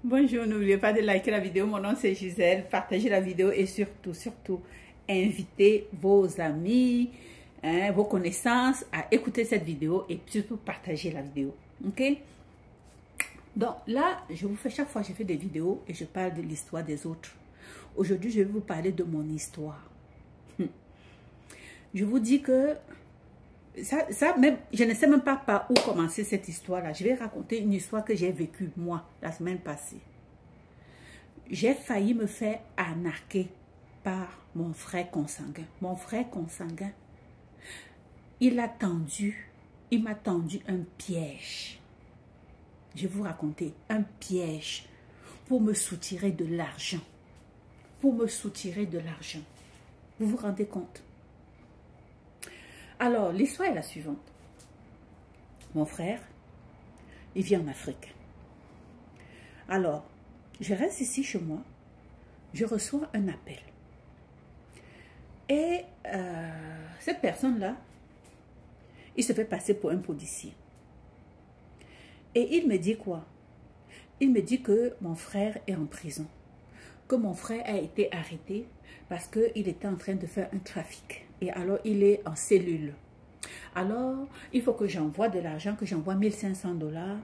Bonjour, n'oubliez pas de liker la vidéo. Mon nom c'est Gisèle. Partagez la vidéo et surtout, invitez vos amis, vos connaissances à écouter cette vidéo et surtout partager la vidéo. Ok? Donc là, chaque fois je fais des vidéos et je parle de l'histoire des autres. Aujourd'hui, je vais vous parler de mon histoire. Je vous dis que même, je ne sais même pas par où commencer cette histoire-là. Je vais raconter une histoire que j'ai vécue, moi, la semaine passée. J'ai failli me faire arnaquer par mon frère consanguin. Mon frère consanguin, il m'a tendu un piège. Je vais vous raconter un piège pour me soutirer de l'argent. Pour me soutirer de l'argent. Vous vous rendez compte? Alors, l'histoire est la suivante. Mon frère, il vit en Afrique. Alors, je reste ici chez moi. Je reçois un appel. Et cette personne-là, il se fait passer pour un policier. Et il me dit quoi? Il me dit que mon frère est en prison. Que mon frère a été arrêté parce qu'il était en train de faire un trafic. Et alors, il est en cellule. Alors, il faut que j'envoie de l'argent, que j'envoie 1500 $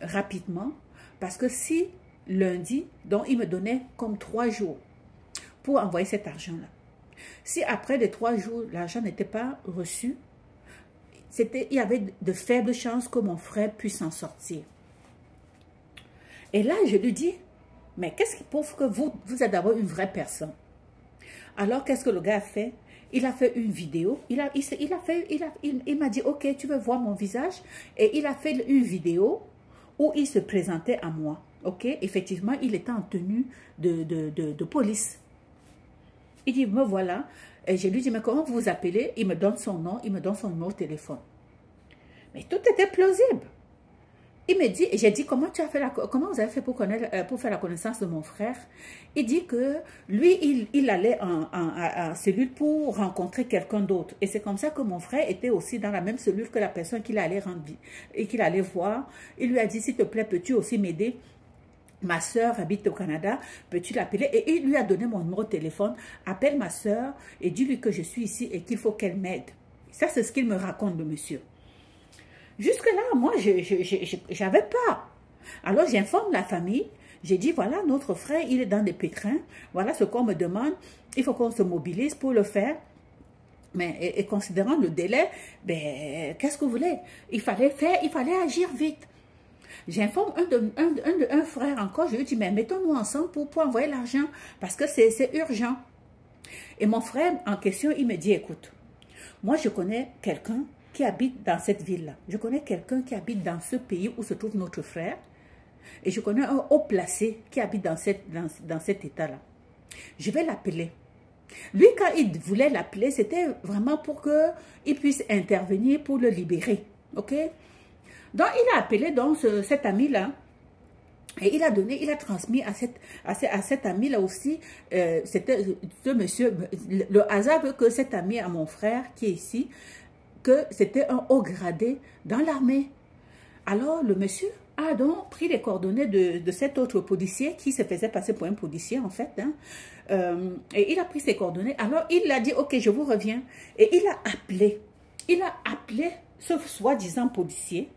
rapidement. Parce que si lundi, donc il me donnait comme 3 jours pour envoyer cet argent-là. Si après les 3 jours, l'argent n'était pas reçu, il y avait de faibles chances que mon frère puisse s'en sortir. Et là, je lui dis, mais qu'est-ce qui prouve que vous êtes d'abord une vraie personne? Alors, qu'est-ce que le gars a fait? Il a fait une vidéo. Il m'a dit, ok, tu veux voir mon visage? Et il a fait une vidéo où il se présentait à moi. Ok, effectivement, il était en tenue de police. Il dit, me voilà. Et je lui dis, mais comment vous vous appelez? Il me donne son nom, il me donne son numéro de téléphone. Mais tout était plausible. Il me dit, et j'ai dit, comment vous avez fait pour faire la connaissance de mon frère? Il dit que lui, il allait en cellule pour rencontrer quelqu'un d'autre. Et c'est comme ça que mon frère était aussi dans la même cellule que la personne qu'il allait rendre et qu'il allait voir. Il lui a dit, s'il te plaît, peux-tu aussi m'aider? Ma soeur habite au Canada, peux-tu l'appeler? Et il lui a donné mon numéro de téléphone. Appelle ma soeur et dis-lui que je suis ici et qu'il faut qu'elle m'aide. Ça, c'est ce qu'il me raconte, le monsieur. Jusque-là, moi, je n'avais pas. Alors, j'informe la famille. J'ai dit, voilà, notre frère, il est dans des pétrins. Voilà ce qu'on me demande. Il faut qu'on se mobilise pour le faire. Mais et considérant le délai, ben, qu'est-ce que vous voulez? Il fallait agir vite. J'informe un frère encore. Je lui dis, mais mettons-nous ensemble pour envoyer l'argent. Parce que c'est urgent. Et mon frère, en question, il me dit, écoute, moi, je connais quelqu'un qui habite dans cette ville-là. Je connais quelqu'un qui habite dans ce pays où se trouve notre frère. Et je connais un haut placé qui habite dans cet état-là. Je vais l'appeler. Lui, quand il voulait l'appeler, c'était vraiment pour qu'il puisse intervenir pour le libérer. Ok? Donc, il a appelé donc cet ami-là. Et il a transmis à cet ami-là aussi, c'était ce monsieur, le hasard veut que cet ami à mon frère qui est ici, que c'était un haut gradé dans l'armée. Alors, le monsieur a donc pris les coordonnées de cet autre policier qui se faisait passer pour un policier, en fait. Et il a pris ses coordonnées. Alors, il a dit, ok, je vous reviens. Et il a appelé ce soi-disant policier.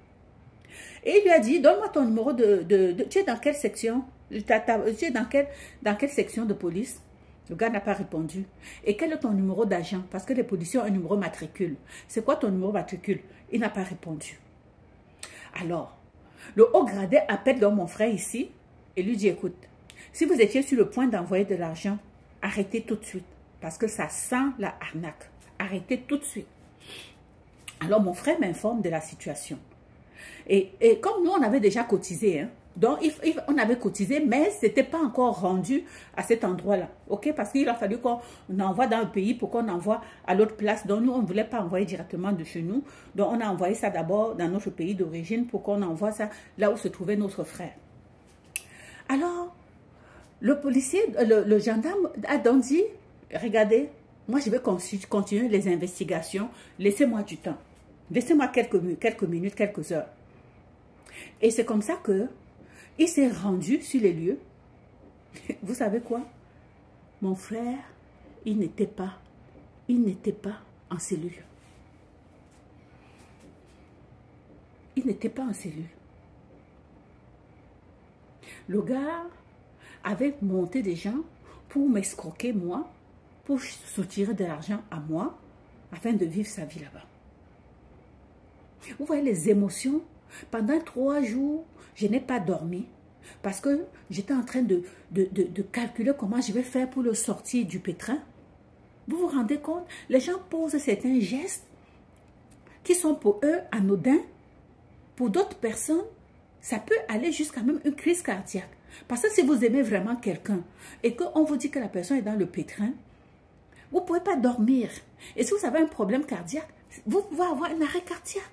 Et il lui a dit, donne-moi ton numéro tu es dans quelle section? Tu es dans quelle section de police? Le gars n'a pas répondu. Et quel est ton numéro d'agent? Parce que les policiers ont un numéro matricule. C'est quoi ton numéro matricule? Il n'a pas répondu. Alors, le haut gradé appelle donc mon frère ici et lui dit, écoute, si vous étiez sur le point d'envoyer de l'argent, arrêtez tout de suite. Parce que ça sent la arnaque. Arrêtez tout de suite. Alors, mon frère m'informe de la situation. Et comme nous, on avait déjà cotisé, hein, donc on avait cotisé, mais ce n'était pas encore rendu à cet endroit-là. Ok? Parce qu'il a fallu qu'on envoie dans le pays pour qu'on envoie à l'autre place. Donc nous, on ne voulait pas envoyer directement de chez nous. Donc on a envoyé ça d'abord dans notre pays d'origine pour qu'on envoie ça là où se trouvait notre frère. Alors, le policier, le gendarme a donc dit, regardez, moi je vais continuer les investigations, laissez-moi du temps. Laissez-moi quelques minutes, quelques heures. Et c'est comme ça que Il s'est rendu sur les lieux. Vous savez quoi? Mon frère, il n'était pas en cellule. Il n'était pas en cellule. Le gars avait monté des gens pour m'escroquer moi, pour soutirer de l'argent à moi, afin de vivre sa vie là-bas. Vous voyez les émotions? Pendant 3 jours, je n'ai pas dormi parce que j'étais en train de calculer comment je vais faire pour le sortir du pétrin. Vous vous rendez compte? Les gens posent certains gestes qui sont pour eux anodins. Pour d'autres personnes, ça peut aller jusqu'à même une crise cardiaque. Parce que si vous aimez vraiment quelqu'un et qu'on vous dit que la personne est dans le pétrin, vous ne pouvez pas dormir. Et si vous avez un problème cardiaque, vous pouvez avoir un arrêt cardiaque.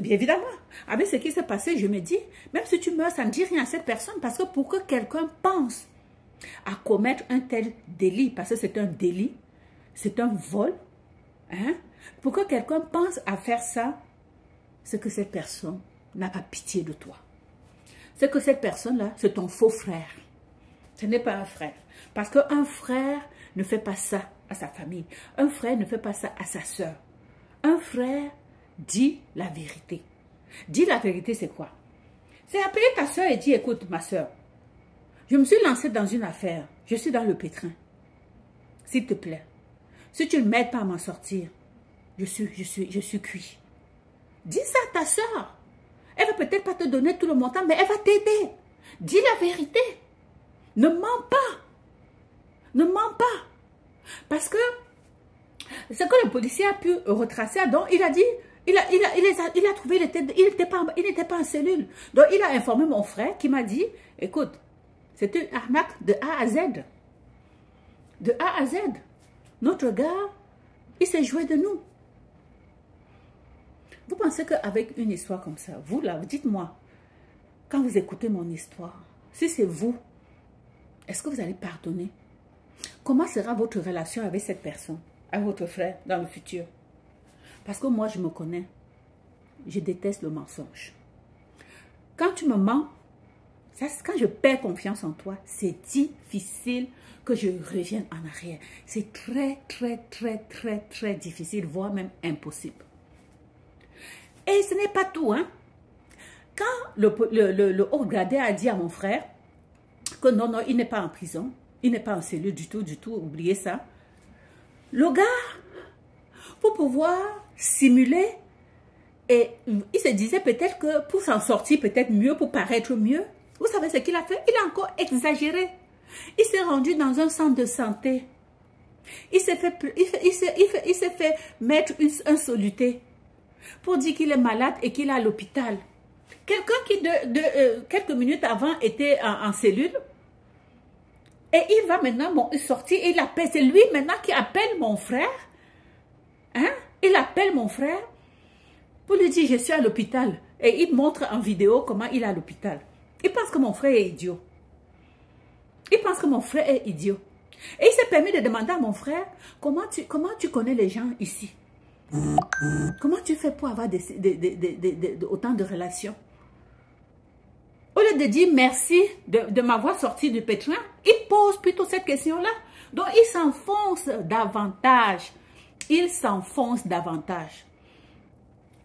Bien évidemment, avec ce qui s'est passé, je me dis, même si tu meurs, ça ne dit rien à cette personne. Parce que pour que quelqu'un pense à commettre un tel délit, parce que c'est un délit, c'est un vol, hein, pour que quelqu'un pense à faire ça, c'est que cette personne n'a pas pitié de toi. C'est que cette personne-là, c'est ton faux frère. Ce n'est pas un frère. Parce qu'un frère ne fait pas ça à sa famille. Un frère ne fait pas ça à sa soeur. Un frère dit la vérité. Dis la vérité, c'est quoi? C'est appeler ta soeur et dire, écoute, ma soeur, je me suis lancée dans une affaire. Je suis dans le pétrin. S'il te plaît, si tu ne m'aides pas à m'en sortir, je suis cuit. Dis ça à ta soeur. Elle va peut-être pas te donner tout le montant, mais elle va t'aider. Dis la vérité. Ne mens pas. Ne mens pas. Parce que ce que le policier a pu retracer, donc il a dit, il a trouvé, il n'était pas en cellule. Donc il a informé mon frère qui m'a dit, écoute, c'est une arnaque de A à Z. De A à Z. Notre gars, il s'est joué de nous. Vous pensez qu'avec une histoire comme ça, vous là, dites-moi, quand vous écoutez mon histoire, si c'est vous, est-ce que vous allez pardonner? Comment sera votre relation avec cette personne, avec votre frère dans le futur? Parce que moi, je me connais. Je déteste le mensonge. Quand tu me mens, quand je perds confiance en toi, c'est difficile que je revienne en arrière. C'est très, très, très, très, très difficile, voire même impossible. Et ce n'est pas tout, hein. Quand le haut gradé a dit à mon frère que non, non, il n'est pas en prison, il n'est pas en cellule du tout, oubliez ça. Le gars, pour pouvoir simuler, et il se disait peut-être que pour s'en sortir peut-être mieux, pour paraître mieux, vous savez ce qu'il a fait? Il a encore exagéré. Il s'est rendu dans un centre de santé. Il s'est fait mettre un soluté pour dire qu'il est malade et qu'il est à l'hôpital. Quelqu'un qui, quelques minutes avant, était en cellule. Et il va maintenant sortir et il appelle. C'est lui maintenant qui appelle mon frère. Hein? Il appelle mon frère pour lui dire, je suis à l'hôpital. Et il montre en vidéo comment il est à l'hôpital. Il pense que mon frère est idiot. Il pense que mon frère est idiot. Et il s'est permis de demander à mon frère, comment tu connais les gens ici? Comment tu fais pour avoir autant de relations? Au lieu de dire merci de m'avoir sorti du pétrin, il pose plutôt cette question-là. Donc, il s'enfonce davantage. Il s'enfonce davantage.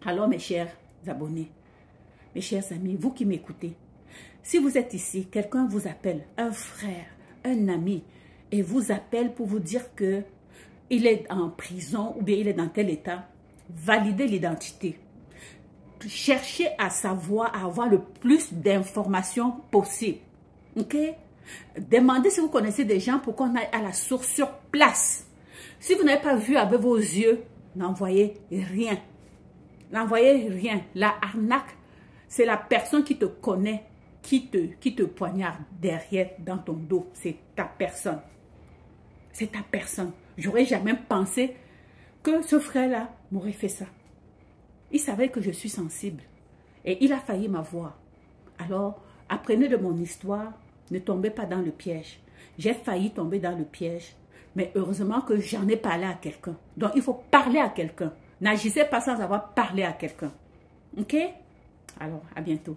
Alors, mes chers abonnés, mes chers amis, vous qui m'écoutez, si vous êtes ici, quelqu'un vous appelle, un frère, un ami, et vous appelle pour vous dire que il est en prison ou bien il est dans tel état, validez l'identité. Cherchez à savoir, à avoir le plus d'informations possible. Ok? Demandez si vous connaissez des gens pour qu'on aille à la source sur place. Si vous n'avez pas vu avec vos yeux, n'envoyez rien. N'envoyez rien. La arnaque, c'est la personne qui te connaît, qui te poignarde derrière dans ton dos. C'est ta personne. C'est ta personne. J'aurais jamais pensé que ce frère-là m'aurait fait ça. Il savait que je suis sensible. Et il a failli m'avoir. Alors, apprenez de mon histoire. Ne tombez pas dans le piège. J'ai failli tomber dans le piège. Mais heureusement que j'en ai parlé à quelqu'un. Donc, il faut parler à quelqu'un. N'agissez pas sans avoir parlé à quelqu'un. Ok? Alors, à bientôt.